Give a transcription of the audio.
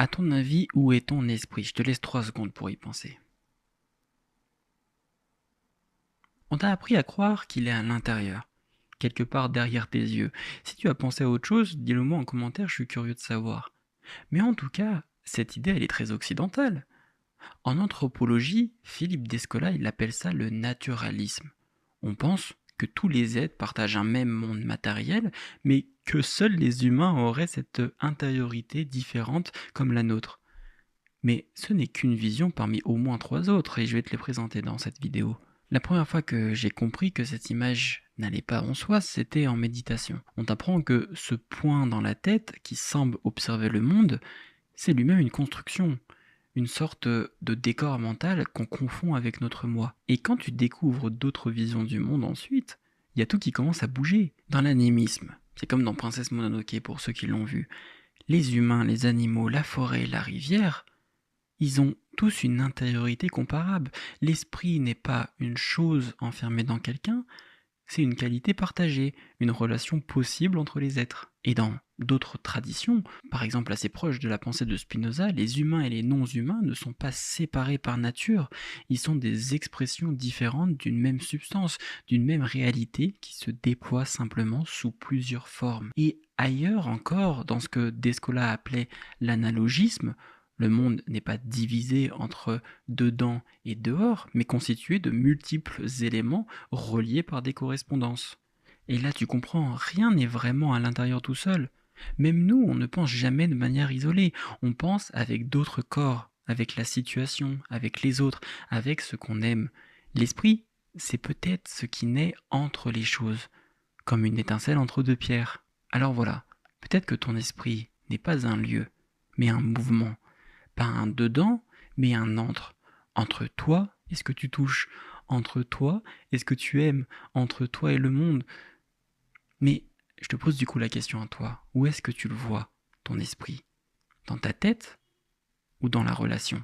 À ton avis, où est ton esprit? Je te laisse 3 secondes pour y penser. On t'a appris à croire qu'il est à l'intérieur, quelque part derrière tes yeux. Si tu as pensé à autre chose, dis-le moi en commentaire, je suis curieux de savoir. Mais en tout cas, cette idée, elle est très occidentale. En anthropologie, Philippe Descola, il appelle ça le naturalisme. On pense que tous les êtres partagent un même monde matériel, mais que seuls les humains auraient cette intériorité différente comme la nôtre. Mais ce n'est qu'une vision parmi au moins 3 autres, et je vais te les présenter dans cette vidéo. La première fois que j'ai compris que cette image n'allait pas en soi, c'était en méditation. On t'apprend que ce point dans la tête qui semble observer le monde, c'est lui-même une construction, une sorte de décor mental qu'on confond avec notre moi. Et quand tu découvres d'autres visions du monde ensuite, il y a tout qui commence à bouger. Dans l'animisme, c'est comme dans Princesse Mononoke pour ceux qui l'ont vu, les humains, les animaux, la forêt, la rivière, ils ont tous une intériorité comparable. L'esprit n'est pas une chose enfermée dans quelqu'un, c'est une qualité partagée, une relation possible entre les êtres. Et dans d'autres traditions, par exemple assez proches de la pensée de Spinoza, les humains et les non-humains ne sont pas séparés par nature, ils sont des expressions différentes d'une même substance, d'une même réalité qui se déploie simplement sous plusieurs formes. Et ailleurs encore, dans ce que Descola appelait l'analogisme, le monde n'est pas divisé entre dedans et dehors, mais constitué de multiples éléments reliés par des correspondances. Et là, tu comprends, rien n'est vraiment à l'intérieur tout seul. Même nous, on ne pense jamais de manière isolée, on pense avec d'autres corps, avec la situation, avec les autres, avec ce qu'on aime. L'esprit, c'est peut-être ce qui naît entre les choses, comme une étincelle entre deux pierres. Alors voilà, peut-être que ton esprit n'est pas un lieu, mais un mouvement. Pas un dedans, mais un entre. Entre toi et ce que tu touches. Entre toi et ce que tu aimes. Entre toi et le monde. Mais je te pose du coup la question à toi. Où est-ce que tu le vois, ton esprit? Dans ta tête ou dans la relation?